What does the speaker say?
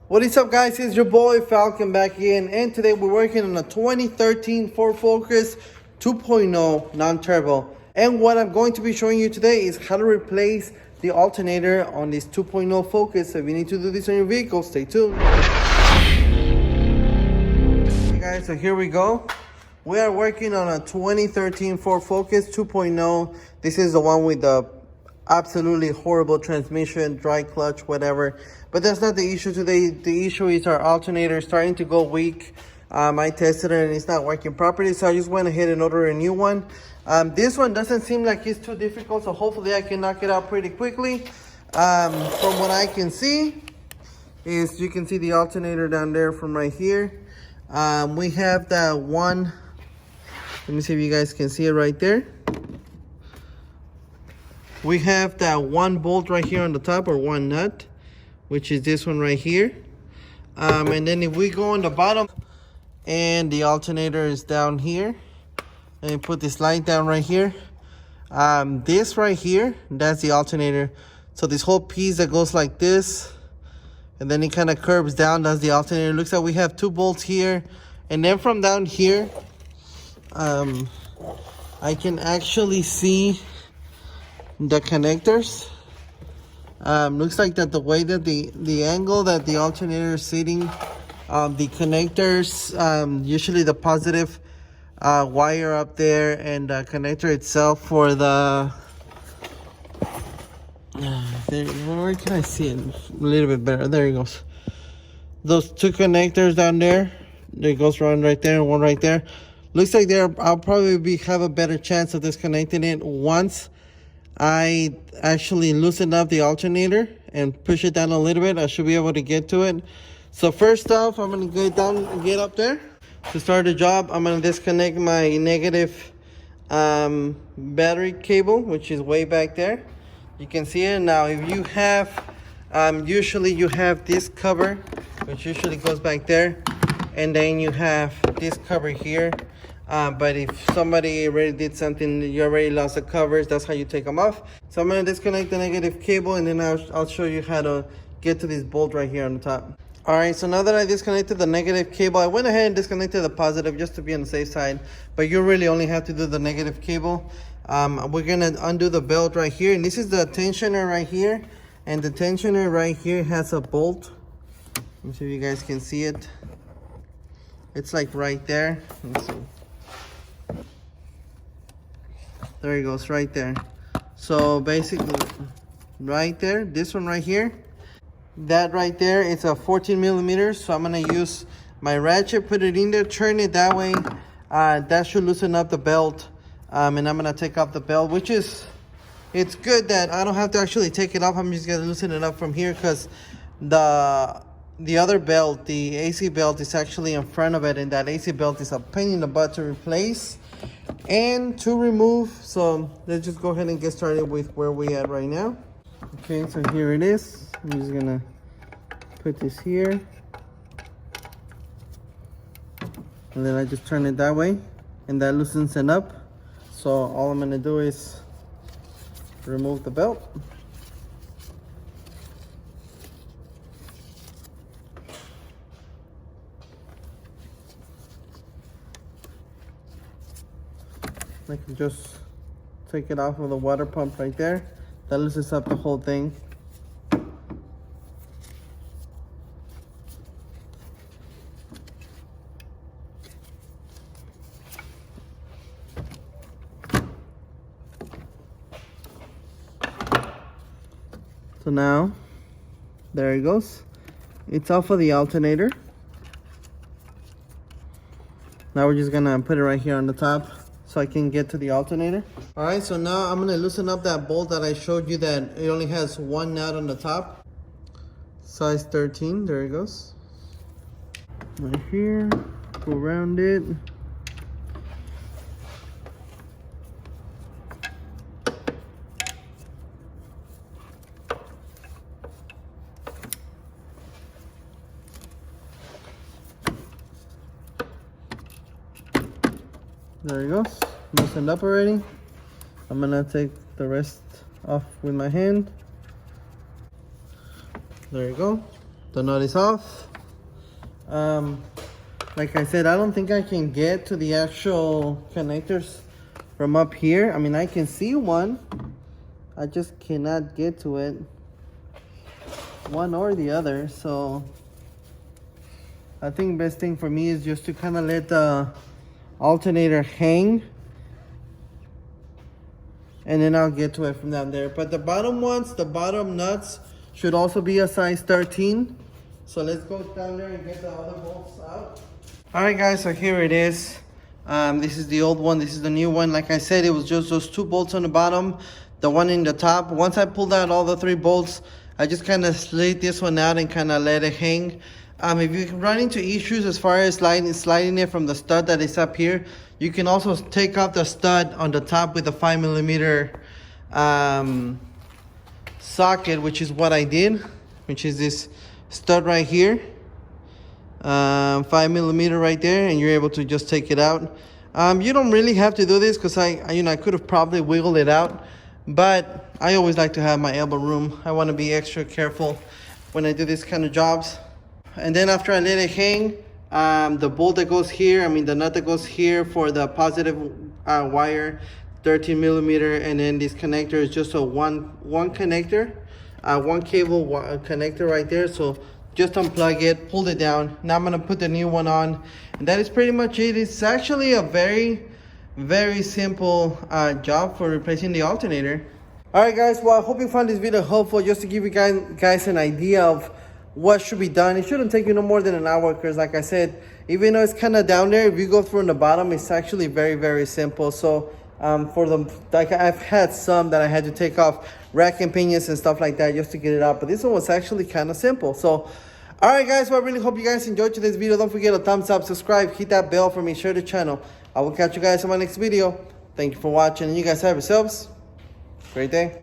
What is up, guys? It's your boy Falcon back again, and today we're working on a 2013 Ford Focus 2.0 non-turbo. And what I'm going to be showing you today is how to replace the alternator on this 2.0 Focus. So if you need to do this on your vehicle, stay tuned. Okay guys, so here we go. We are working on a 2013 Ford Focus 2.0. This is the one with the absolutely horrible transmission, dry clutch, whatever. But that's not the issue today. The issue is our alternator starting to go weak. I tested it and it's not working properly, so I just went ahead and ordered a new one. This one doesn't seem like it's too difficult, so hopefully I can knock it out pretty quickly. From what I can see, is you can see the alternator down there from right here. We have that one, let me see if you guys can see it right there. We have that one bolt right here on the top, or one nut, which is this one right here. And then if we go on the bottom, and the alternator is down here, and you put this light down right here. This right here, that's the alternator. So this whole piece that goes like this, and then it kind of curves down, that's the alternator. It looks like we have two bolts here. And then from down here, I can actually see the connectors. Looks like that the way that the angle that the alternator is sitting, the connectors, usually the positive wire up there, and the connector itself for the where can I see it a little bit better? There it goes. Those two connectors down there, there goes one right there and one right there. Looks like I'll probably have a better chance of disconnecting it once I actually loosen up the alternator and push it down a little bit. I should be able to get to it. So first off, I'm going to go down and get up there. To start the job, I'm going to disconnect my negative battery cable, which is way back there. You can see it. Now if you have, usually you have this cover, which usually goes back there. And then you have this cover here. But if somebody already did something, you already lost the covers, that's how you take them off. So I'm going to disconnect the negative cable, and then I'll show you how to get to this bolt right here on the top. Alright, so now that I disconnected the negative cable, I went ahead and disconnected the positive just to be on the safe side. But you really only have to do the negative cable. We're going to undo the belt right here. And this is the tensioner right here. And the tensioner right here has a bolt. Let me see if you guys can see it. It's like right there. Let's see. There it goes, right there. So basically, right there, this one right here, that right there, it's a 14 millimeters. So I'm gonna use my ratchet, put it in there, turn it that way. That should loosen up the belt. And I'm gonna take off the belt, which is, it's good that I don't have to actually take it off. I'm just gonna loosen it up from here, because the other belt, the AC belt, is actually in front of it, and that AC belt is a pain in the butt to replace and to remove. So let's just go ahead and get started with where we at right now. Okay, so here it is. I'm just gonna put this here, and then I just turn it that way, and that loosens it up. So all I'm gonna do is remove the belt. I can just take it off of the water pump right there. That loosens up the whole thing. So now, there it goes. It's off of the alternator. Now we're just gonna put it right here on the top, so I can get to the alternator. All right, so now I'm gonna loosen up that bolt that I showed you that it only has one nut on the top. Size 13, there it goes. Right here, go around it. There it goes, loosened up already. I'm gonna take the rest off with my hand. There you go. The nut is off. Like I said, I don't think I can get to the actual connectors from up here. I mean, I can see one. I just cannot get to it. One or the other. So I think best thing for me is just to kind of let the alternator hang. And then I'll get to it from down there. But the bottom ones, the bottom nuts, should also be a size 13. So let's go down there and get the other bolts out. Alright guys, so here it is. This is the old one, this is the new one. Like I said, it was just those 2 bolts on the bottom, the one in the top. Once I pulled out all the 3 bolts, I just kind of slid this one out and kind of let it hang. If you run into issues as far as sliding it from the stud that is up here, you can also take off the stud on the top with a 5mm socket, which is what I did, which is this stud right here. 5mm right there, and you're able to just take it out. You don't really have to do this because I could have probably wiggled it out, but I always like to have my elbow room. I want to be extra careful when I do this kind of jobs. And then after I let it hang, the bolt that goes here, the nut that goes here for the positive wire, 13mm, and then this connector is just a one connector, one cable connector right there. So just unplug it, pull it down. Now I'm gonna put the new one on, and that is pretty much it. It's actually a very, very simple job for replacing the alternator. All right, guys. Well, I hope you found this video helpful, just to give you guys an idea of what should be done. It shouldn't take you no more than an hour, because like I said, even though it's kind of down there, if you go through on the bottom, it's actually very, very simple. So I've had some that I had to take off rack and pinions and stuff like that just to get it out, but this one was actually kind of simple. So all right guys, well, I really hope you guys enjoyed today's video. Don't forget to thumbs up, subscribe, hit that bell for me, share the channel. I will catch you guys in my next video. Thank you for watching, and you guys have yourselves a great day.